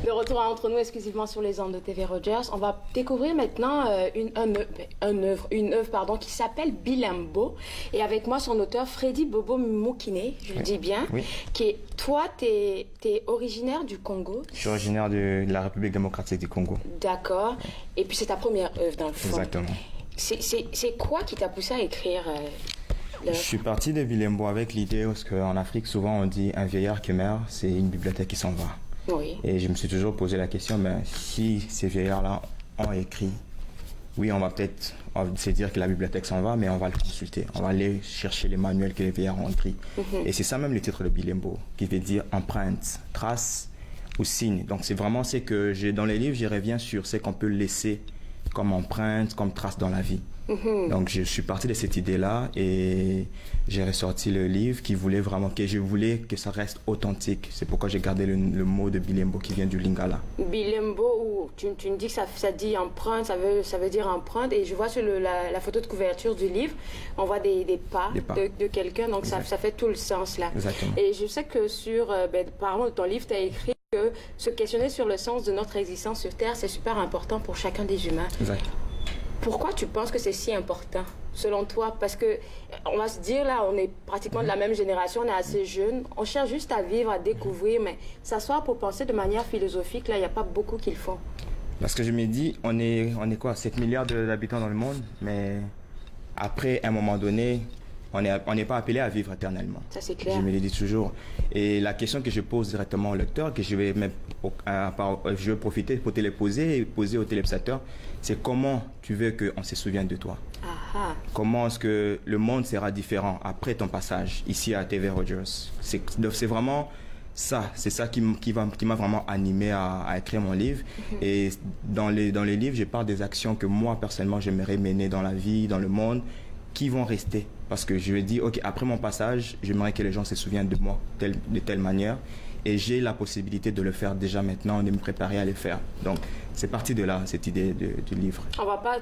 De retour entre nous exclusivement sur les ondes de TV Rogers, on va découvrir maintenant une œuvre qui s'appelle Bilembo. Et avec moi, son auteur, Freddy Bobo Moukine, je le dis bien. Oui. Toi, t'es originaire du Congo. Je suis originaire de la République démocratique du Congo. D'accord. Et puis c'est ta première œuvre dans le fond. Exactement. C'est quoi qui t'a poussé à écrire Je suis parti de Bilembo avec l'idée, parce qu'en Afrique, souvent on dit un vieillard qui meurt, c'est une bibliothèque qui s'en va. Oui. Et je me suis toujours posé la question, si ces vieillards-là ont écrit, oui, on va peut-être se dire que la bibliothèque s'en va, mais on va le consulter. On va aller chercher les manuels que les vieillards ont écrits. Et c'est ça même le titre de Bilembo, qui veut dire empreinte, trace ou signe. Donc c'est vraiment ce que j'ai dans les livres, j'y reviens sur ce qu'on peut laisser comme empreinte, comme trace dans la vie. Donc je suis parti de cette idée-là et j'ai ressorti le livre que je voulais que ça reste authentique. C'est pourquoi j'ai gardé le mot de Bilembo qui vient du Lingala. Bilembo, tu me dis que ça dit empreinte, ça veut dire empreinte. Et je vois sur la photo de couverture du livre, on voit des pas de quelqu'un, donc ça fait tout le sens là. Exactement. Et je sais que par exemple, ton livre, tu as écrit que se questionner sur le sens de notre existence sur Terre, c'est super important pour chacun des humains. Exact. Pourquoi tu penses que c'est si important, selon toi? Parce que, on va se dire, là, on est pratiquement de la même génération, on est assez jeunes, on cherche juste à vivre, à découvrir, mais s'asseoir pour penser de manière philosophique, là, il n'y a pas beaucoup qui le font. Parce que je me dis, on est quoi, 7 milliards d'habitants dans le monde, mais après, à un moment donné, on n'est pas appelé à vivre éternellement. Ça, c'est clair. Je me le dis toujours. Et la question que je pose directement au lecteur, que je veux profiter pour te les poser et poser au téléspectateur, c'est comment tu veux qu'on se souvienne de toi. Aha. Comment est-ce que le monde sera différent après ton passage ici à TV Rogers. C'est vraiment ça, c'est ça qui m'a vraiment animé à écrire mon livre. Et dans les livres, je parle des actions que moi, personnellement, j'aimerais mener dans la vie, dans le monde, qui vont rester. Parce que je me dis, ok, après mon passage, j'aimerais que les gens se souviennent de moi de telle manière. Et j'ai la possibilité de le faire déjà maintenant, de me préparer à le faire. Donc, c'est parti de là, cette idée du livre. On va pas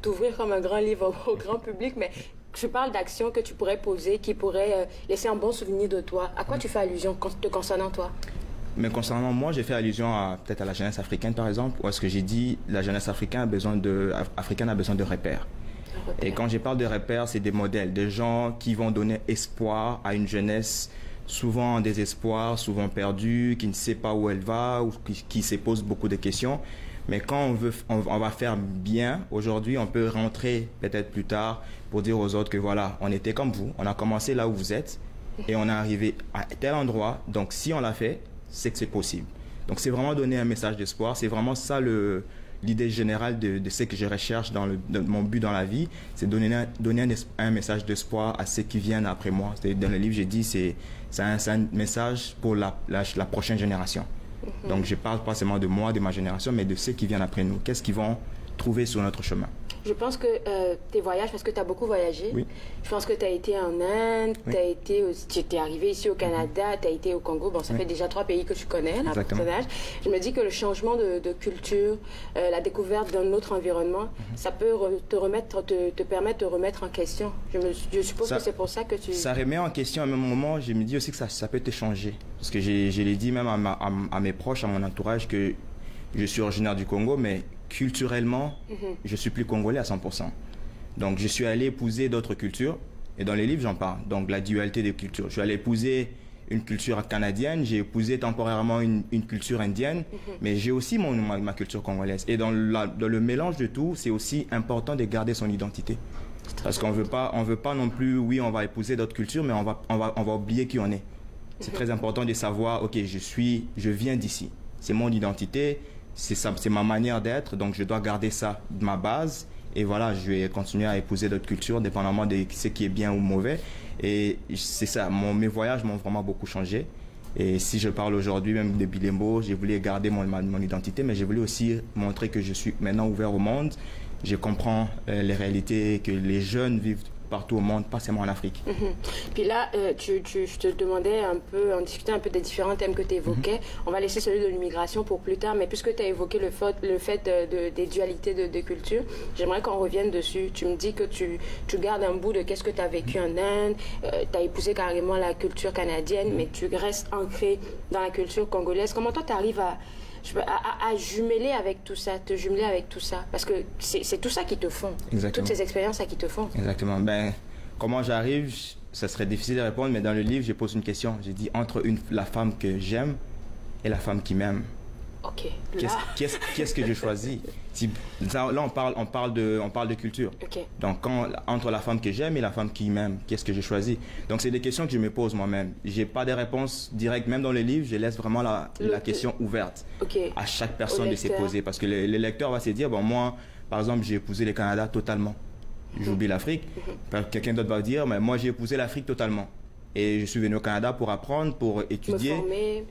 t'ouvrir comme un grand livre au grand public, mais je parle d'actions que tu pourrais poser, qui pourraient laisser un bon souvenir de toi. À quoi tu fais allusion te concernant toi? Mais concernant moi, j'ai fait allusion peut-être à la jeunesse africaine, par exemple, où est-ce que j'ai dit, la jeunesse africaine a besoin de repères. Et quand je parle de repères, c'est des modèles, des gens qui vont donner espoir à une jeunesse souvent en désespoir, souvent perdue, qui ne sait pas où elle va, ou qui se pose beaucoup de questions. Mais quand on va faire bien, aujourd'hui, on peut rentrer peut-être plus tard pour dire aux autres que voilà, on était comme vous, on a commencé là où vous êtes et on est arrivé à tel endroit. Donc si on l'a fait, c'est que c'est possible. Donc c'est vraiment donner un message d'espoir, c'est vraiment ça l'idée générale de ce que je recherche dans mon but dans la vie, c'est donner un message d'espoir à ceux qui viennent après moi. Dans le livre, j'ai dit c'est un message pour la prochaine génération. Donc je parle pas seulement de moi, de ma génération, mais de ceux qui viennent après nous. Qu'est-ce qu'ils vont trouver sur notre chemin? Je pense que tes voyages, parce que tu as beaucoup voyagé, oui. Je pense que tu as été en Inde, oui. Tu es arrivé ici au Canada, tu as été au Congo, bon ça fait déjà 3 pays que tu connais, là, pour ton âge. Je me dis que le changement de culture, la découverte d'un autre environnement, ça peut te permettre de remettre en question. Je suppose que c'est pour ça que tu... Ça remet en question à un même moment, je me dis aussi que ça peut te changer. Parce que je l'ai dit même à mes proches, à mon entourage, que je suis originaire du Congo, mais culturellement, je suis plus congolais à 100%. Donc, je suis allé épouser d'autres cultures. Et dans les livres, j'en parle. Donc, la dualité des cultures. Je suis allé épouser une culture canadienne. J'ai épousé temporairement une culture indienne. Mais j'ai aussi ma culture congolaise. Et dans le mélange de tout, c'est aussi important de garder son identité. Parce qu'on veut pas non plus, oui, on va épouser d'autres cultures, mais on va oublier qui on est. C'est très important de savoir, ok, je viens d'ici. C'est mon identité. C'est ma manière d'être, donc je dois garder ça de ma base. Et voilà, je vais continuer à épouser d'autres cultures, dépendamment de ce qui est bien ou mauvais. Et c'est ça, mes voyages m'ont vraiment beaucoup changé. Et si je parle aujourd'hui même de Bilembo, j'ai voulu garder mon identité, mais j'ai voulu aussi montrer que je suis maintenant ouvert au monde. Je comprends les réalités que les jeunes vivent partout au monde, pas seulement en Afrique. Puis là, je te demandais un peu, on discutait un peu des différents thèmes que tu évoquais. On va laisser celui de l'immigration pour plus tard, mais puisque tu as évoqué le fait des dualités de culture, j'aimerais qu'on revienne dessus. Tu me dis que tu gardes un bout de qu'est-ce que tu as vécu en Inde, tu as épousé carrément la culture canadienne, mais tu restes ancré dans la culture congolaise. Comment toi, tu arrives à jumeler avec tout ça, te jumeler avec tout ça? Parce que c'est tout ça qui te font. Exactement. Toutes ces expériences-là qui te font. Exactement. Ben, comment j'arrive, ça serait difficile de répondre, mais dans le livre, je pose une question. J'ai dit entre la femme que j'aime et la femme qui m'aime. Ok. Qu'est-ce que je choisis? Là, on parle de culture. Okay. Donc, entre la femme que j'aime et la femme qui m'aime, qu'est-ce que je choisis? Donc, c'est des questions que je me pose moi-même. J'ai pas de réponse directe. Même dans le livre, je laisse vraiment la question ouverte à chaque personne de se poser. Parce que le lecteur va se dire, bon, moi, par exemple, j'ai épousé le Canada totalement. J'oublie l'Afrique. Quelqu'un d'autre va dire, mais moi, j'ai épousé l'Afrique totalement. Et je suis venu au Canada pour apprendre, pour étudier.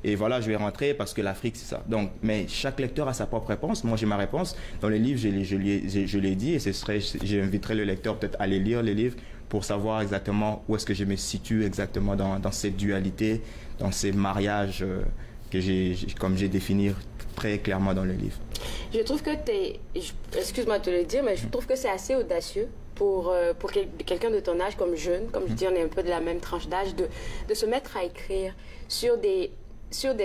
Et voilà, je vais rentrer parce que l'Afrique, c'est ça. Donc, mais chaque lecteur a sa propre réponse. Moi, j'ai ma réponse. Dans les livres, je l'ai dit. Et j'inviterai le lecteur peut-être à aller lire les livres pour savoir exactement où est-ce que je me situe exactement dans cette dualité, dans ces mariages comme j'ai défini très clairement dans le livre. Je trouve que excuse-moi de te le dire, mais je trouve que c'est assez audacieux pour quelqu'un de ton âge, comme jeune, comme je dis, on est un peu de la même tranche d'âge, de se mettre à écrire sur des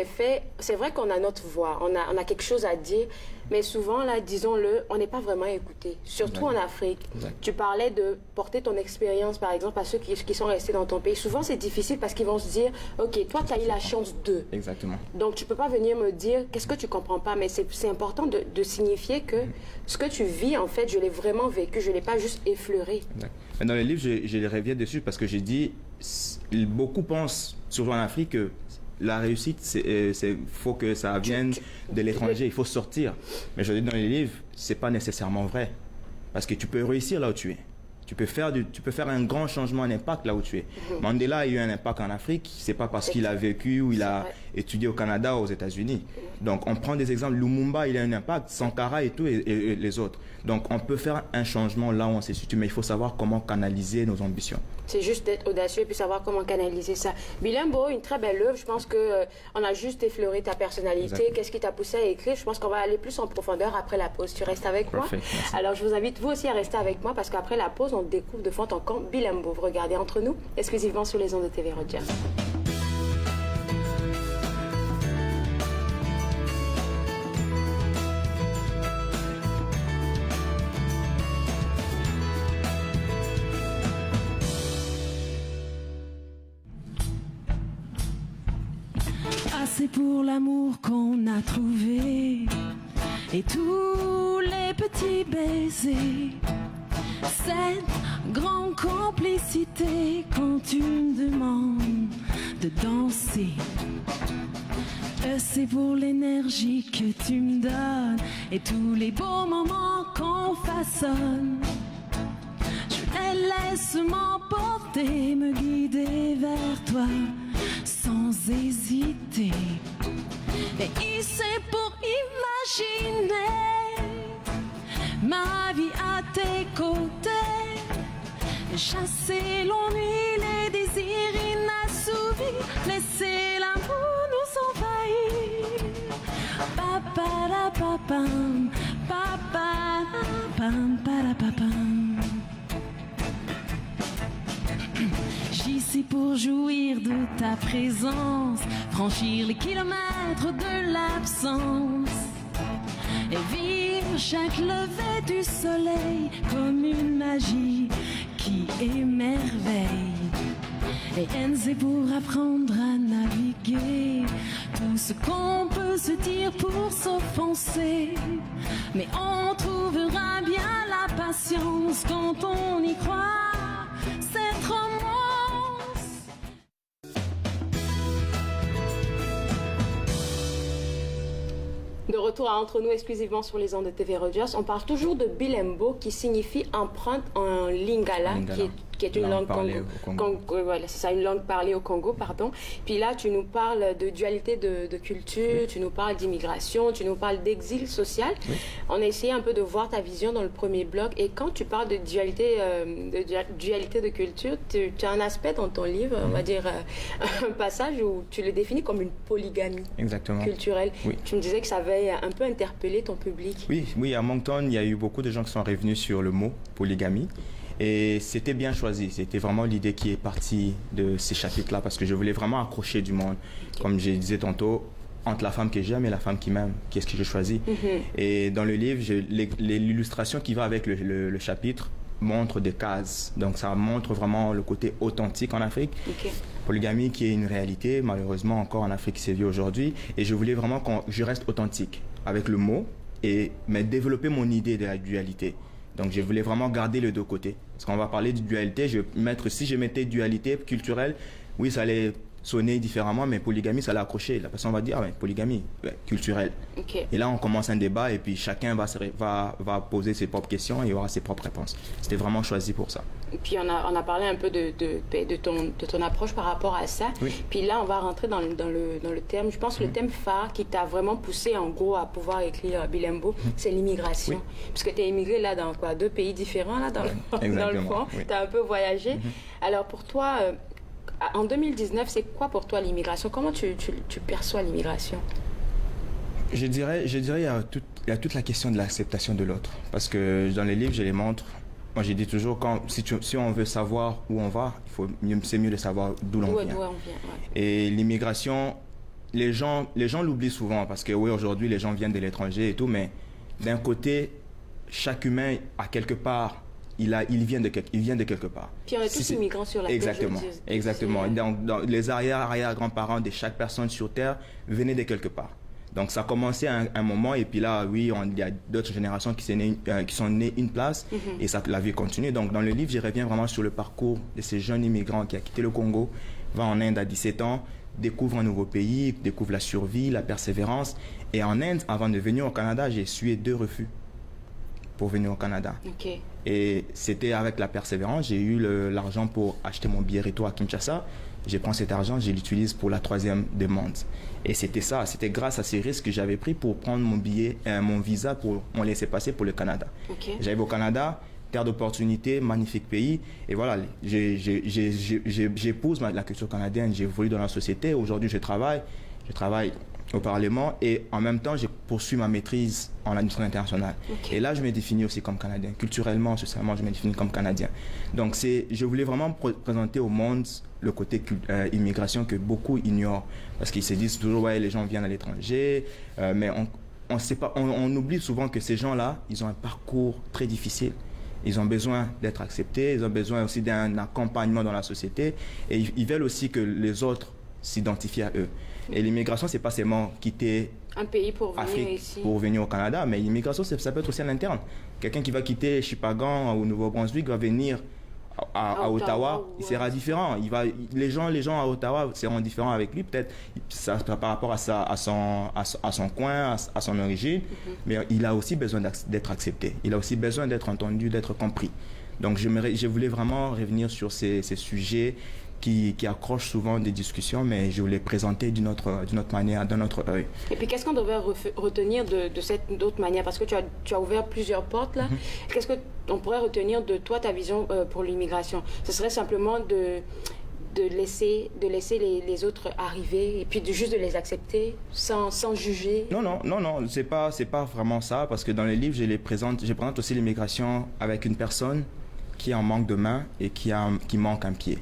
faits. C'est vrai qu'on a notre voix, on a quelque chose à dire, mais souvent, là, disons-le, on n'est pas vraiment écouté, surtout en Afrique. Tu parlais de porter ton expérience, par exemple, à ceux qui sont restés dans ton pays. Souvent, c'est difficile parce qu'ils vont se dire, OK, toi, tu as eu la chance de. Exactement. Donc, tu ne peux pas venir me dire, qu'est-ce que tu ne comprends pas? Mais c'est important de signifier que ce que tu vis, en fait, je l'ai vraiment vécu, je ne l'ai pas juste effleuré. Dans le livre, je reviens dessus parce que j'ai dit, beaucoup pensent, surtout en Afrique, que la réussite, faut que ça vienne de l'étranger, il faut sortir. Mais je dis dans les livres, c'est pas nécessairement vrai. Parce que tu peux réussir là où tu es. Tu peux faire un grand changement, un impact là où tu es. Mandela a eu un impact en Afrique, c'est pas parce qu'il a vécu ou il a étudié au Canada ou aux États-Unis. Donc on prend des exemples, Lumumba, il a un impact, Sankara et tout, et les autres. Donc on peut faire un changement là où on se situe, mais il faut savoir comment canaliser nos ambitions. C'est juste d'être audacieux et puis savoir comment canaliser ça. Bilimbo, une très belle œuvre. Je pense qu'on a juste effleuré ta personnalité. Qu'est-ce qui t'a poussé à écrire? Je pense qu'on va aller plus en profondeur après la pause. Tu restes avec moi? Alors je vous invite vous aussi à rester avec moi parce qu'après la pause, on découvre de fond en comble Bilimbo. Vous regardez Entre nous, exclusivement sur les ondes de TV Rogers. C'est pour l'amour qu'on a trouvé et tous les petits baisers, cette grande complicité quand tu me demandes de danser. C'est pour l'énergie que tu me donnes et tous les beaux moments qu'on façonne. Je les laisse m'emporter, me guider vers toi sans hésiter. Et c'est pour imaginer ma vie à tes côtés, chasser l'ennui, les désirs inassouvis, laisser l'amour nous envahir. Paparapapam, paparapam, parapapam. J'y pour jouir de ta présence, franchir les kilomètres de l'absence et vivre chaque lever du soleil comme une magie qui émerveille. Et N, c'est pour apprendre à naviguer tout ce qu'on peut se dire pour s'offenser, mais on trouvera bien la patience quand on y croit. Cette romance. De retour à Entre nous, exclusivement sur les ondes de TV Rogers. On parle toujours de Bilimbo, qui signifie empreinte en lingala, qui est une langue parlée au Congo. Voilà, c'est ça, une langue parlée au Congo, pardon. Puis là, tu nous parles de dualité de culture, tu nous parles d'immigration, tu nous parles d'exil social. On a essayé un peu de voir ta vision dans le premier bloc. Et quand tu parles de dualité de culture, tu as un aspect dans ton livre, on va dire un passage où tu le définis comme une polygamie culturelle. Oui. Tu me disais que ça avait un peu interpellé ton public. Oui, à Moncton, il y a eu beaucoup de gens qui sont revenus sur le mot polygamie. Et c'était bien choisi. C'était vraiment l'idée qui est partie de ces chapitres-là parce que je voulais vraiment accrocher du monde. Comme je disais tantôt, entre la femme que j'aime et la femme qui m'aime, qu'est-ce que je choisis? Et dans le livre, l'illustration qui va avec le chapitre montre des cases. Donc ça montre vraiment le côté authentique en Afrique. Polygamie qui est une réalité, malheureusement encore en Afrique, qui sévit aujourd'hui. Et je voulais vraiment que je reste authentique avec le mot, mais développer mon idée de la dualité. Donc je voulais vraiment garder les deux côtés. Parce qu'on va parler de dualité, si je mettais dualité culturelle, oui, ça allait sonner différemment, mais polygamie, ça l'a accroché. La personne va dire, polygamie, culturelle. Et là, on commence un débat et puis chacun va poser ses propres questions et aura ses propres réponses. C'était vraiment choisi pour ça. Et puis on a parlé un peu de ton approche par rapport à ça. Puis là, on va rentrer dans le thème, je pense que le thème phare qui t'a vraiment poussé en gros à pouvoir écrire Bilembo, c'est l'immigration. Parce que tu es immigré là dans quoi, 2 pays différents là, dans le fond. Tu as un peu voyagé. Alors pour toi, en 2019, c'est quoi pour toi l'immigration? Comment tu perçois l'immigration? Je dirais il y a toute la question de l'acceptation de l'autre. Parce que dans les livres, je les montre. Moi, j'ai dit toujours, si on veut savoir où on va, c'est mieux de savoir d'où l'on vient. Et l'immigration, les gens l'oublient souvent parce que oui, aujourd'hui, les gens viennent de l'étranger et tout, mais d'un côté, chaque humain, à quelque part, il vient de quelque part. Puis on est tous immigrants sur la Terre. Exactement. Donc, les arrière-grands-parents de chaque personne sur Terre venaient de quelque part. Donc ça a commencé à un moment et puis là, oui, il y a d'autres générations qui sont nées une place et la vie continue. Donc dans le livre, je reviens vraiment sur le parcours de ces jeunes immigrants qui a quitté le Congo, va en Inde à 17 ans, découvre un nouveau pays, découvre la survie, la persévérance. Et en Inde, avant de venir au Canada, j'ai essuyé 2 refus pour venir au Canada. Et c'était avec la persévérance, j'ai eu l'argent pour acheter mon billet retour à Kinshasa. Je prends cet argent, je l'utilise pour la 3e demande. Et c'était grâce à ces risques que j'avais pris pour prendre mon visa pour mon laisser passer pour le Canada. J'arrive au Canada, terre d'opportunité, magnifique pays. Et voilà, j'épouse la culture canadienne, j'ai évolué dans la société. Aujourd'hui, je travaille au Parlement et en même temps, je poursuis ma maîtrise en administration internationale. Et là, je me définis aussi comme Canadien. Culturellement, socialement, je me définis comme Canadien. Donc, je voulais vraiment présenter au monde le côté immigration que beaucoup ignorent. Parce qu'ils se disent toujours, ouais, les gens viennent à l'étranger, mais on oublie souvent que ces gens-là, ils ont un parcours très difficile. Ils ont besoin d'être acceptés, ils ont besoin aussi d'un accompagnement dans la société et ils veulent aussi que les autres s'identifient à eux. Et l'immigration, c'est pas seulement quitter un pays pour venir Afrique ici. Pour venir au Canada, mais l'immigration, ça peut être aussi à l'interne. Quelqu'un qui va quitter Chipagan au Nouveau-Brunswick va venir à Ottawa, il sera différent. Les gens à Ottawa seront différents avec lui, peut-être par rapport à son coin, à son origine, mais il a aussi besoin d'être accepté. Il a aussi besoin d'être entendu, d'être compris. Donc je voulais vraiment revenir sur ces sujets qui accrochent souvent des discussions, mais je voulais présenter d'une autre manière, d'un autre œil. Et puis qu'est-ce qu'on devrait retenir de cette autre manière? Parce que tu as ouvert plusieurs portes là. Qu'est-ce qu'on pourrait retenir de toi, ta vision pour l'immigration? Ce serait simplement de laisser les autres arriver et puis juste de les accepter sans juger? Non, c'est pas vraiment ça, parce que dans les livres, je présente aussi l'immigration avec une personne qui est en manque de main et qui manque un pied.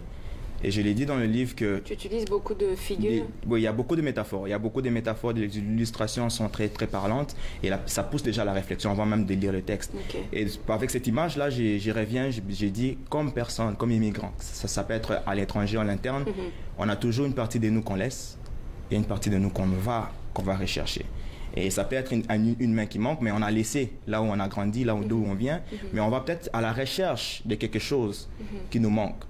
Et je l'ai dit dans le livre que... Tu utilises beaucoup de figures? Oui, il y a beaucoup de métaphores. Les illustrations sont très, très parlantes. Et là, ça pousse déjà à la réflexion avant même de lire le texte. Et avec cette image-là, j'y reviens, j'ai dit, comme personne, comme immigrant, ça peut être à l'étranger, à l'interne, on a toujours une partie de nous qu'on laisse et une partie de nous qu'on va rechercher. Et ça peut être une main qui manque, mais on a laissé là où on a grandi, là d'où on vient. Mais on va peut-être à la recherche de quelque chose qui nous manque.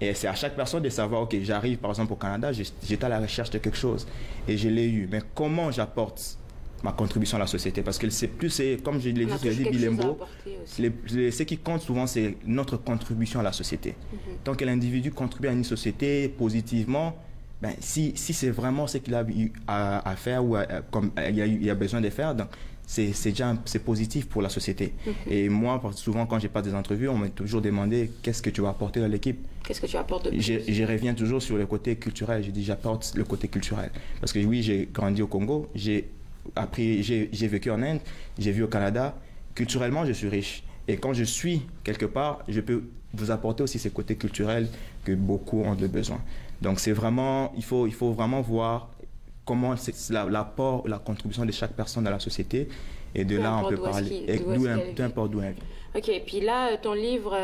Et c'est à chaque personne de savoir, ok, j'arrive par exemple au Canada, j'étais à la recherche de quelque chose et je l'ai eu. Mais comment j'apporte ma contribution à la société. Parce que c'est plus, comme je l'ai dit, Bilembo, ce qui compte souvent, c'est notre contribution à la société. Tant que l'individu contribue à une société positivement, ben, si c'est vraiment ce qu'il a eu à faire ou comme il a besoin de faire, donc c'est positif pour la société. Et moi, souvent, quand je passe des entrevues, on m'a toujours demandé qu'est-ce que tu vas apporter dans l'équipe. Qu'est-ce que tu apportes de plus? Je reviens toujours sur le côté culturel. Je dis, j'apporte le côté culturel. Parce que oui, j'ai grandi au Congo, j'ai vécu en Inde, j'ai vu au Canada. Culturellement, je suis riche. Et quand je suis quelque part, je peux vous apporter aussi ces côtés culturels que beaucoup ont de besoin. Donc, c'est vraiment, il faut vraiment voir comment c'est l'apport, la contribution de chaque personne dans la société. Et de là, on peut parler. Peu importe d'où elle vient. OK. Puis là, ton livre,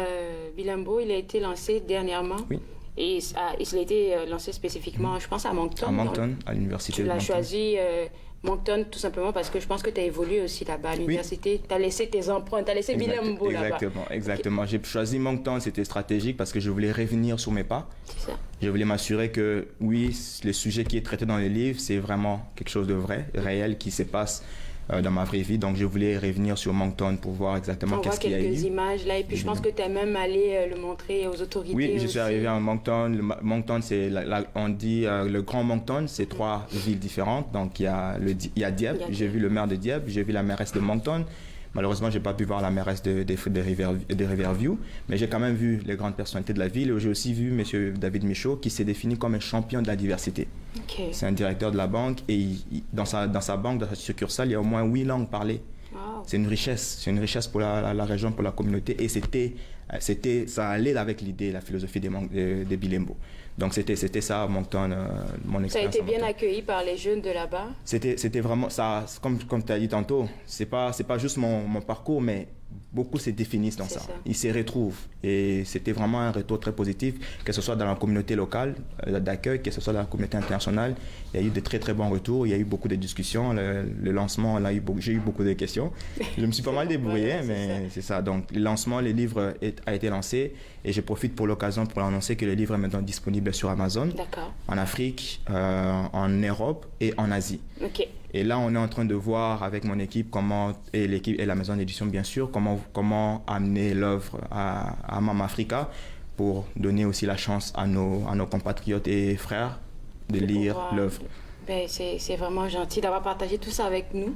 Bilembo, il a été lancé dernièrement. Oui. Et il a été lancé spécifiquement, je pense, à Moncton. À Moncton, à l'université de Moncton. Tu l'as choisi Moncton tout simplement parce que je pense que tu as évolué aussi là-bas à l'université. Oui. Tu as laissé tes empreintes, tu as laissé Bilembo là-bas. Exactement. Okay. J'ai choisi Moncton, c'était stratégique parce que je voulais revenir sur mes pas. C'est ça. Je voulais m'assurer que, oui, le sujet qui est traité dans les livres, c'est vraiment quelque chose de vrai, réel, qui se passe dans ma vraie vie. Donc, je voulais revenir sur Moncton pour voir exactement qu'est-ce qu'il y a eu. On voit quelques images là, et puis je pense que tu es même allé le montrer aux autorités. Oui, je suis arrivé à Moncton. Moncton, c'est, on dit, le Grand Moncton, c'est 3 villes différentes. Donc, il y a Dieppe, j'ai vu le maire de Dieppe, j'ai vu la mairesse de Moncton. Malheureusement, je n'ai pas pu voir la mairesse de Riverview, mais j'ai quand même vu les grandes personnalités de la ville. J'ai aussi vu M. David Michaud, qui s'est défini comme un champion de la diversité. Okay. C'est un directeur de la banque et dans sa banque, dans sa succursale, il y a au moins 8 langues parlées. Wow. C'est une richesse pour la région, pour la communauté. Et ça allait avec l'idée, la philosophie de Bilembo. Donc c'était ça, Moncton, mon expérience. Ça a été bien accueilli par les jeunes de là-bas? C'était vraiment ça, comme tu as dit tantôt, c'est pas juste mon parcours, mais beaucoup se définissent dans ça. Ils se retrouvent. Et c'était vraiment un retour très positif, que ce soit dans la communauté locale d'accueil, que ce soit dans la communauté internationale. Il y a eu de très très bons retours, il y a eu beaucoup de discussions. Le lancement, j'ai eu beaucoup de questions. Je me suis pas mal débrouillé, mais c'est ça. Donc le lancement, le livre a été lancé et je profite pour l'occasion pour annoncer que le livre est maintenant disponible sur Amazon, en Afrique, en Europe et en Asie. Okay. Et là, on est en train de voir avec mon équipe et l'équipe et la maison d'édition bien sûr, comment amener l'œuvre à Mama Africa pour donner aussi la chance à nos compatriotes et frères de lire l'œuvre. Ben, c'est vraiment gentil d'avoir partagé tout ça avec nous.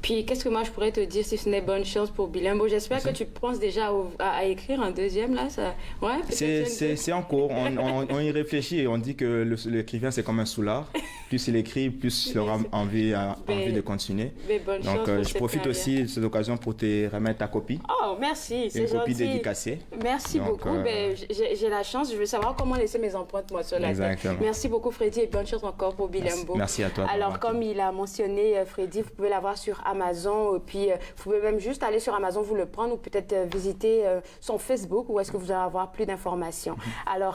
Puis, qu'est-ce que moi je pourrais te dire si ce n'est bonne chance pour Bilembo? J'espère que tu penses déjà à écrire un deuxième, là. Ça... Ouais, c'est en cours. On y réfléchit et on dit que l'écrivain, c'est comme un soulard. Plus il écrit, plus il aura envie de continuer. Donc, je profite aussi de cette occasion pour te remettre ta copie. Oh, merci, c'est gentil. Une copie dédicacée. Merci beaucoup. J'ai la chance. Je veux savoir comment laisser mes empreintes, moi, sur la tête. Merci beaucoup, Freddy, et bonne chance encore pour Bilembo. Merci à toi. Alors, comme il a mentionné, Freddy, vous pouvez l'avoir sur Amazon. Puis, vous pouvez même juste aller sur Amazon, vous le prendre ou peut-être visiter son Facebook où est-ce que vous allez avoir plus d'informations. Alors,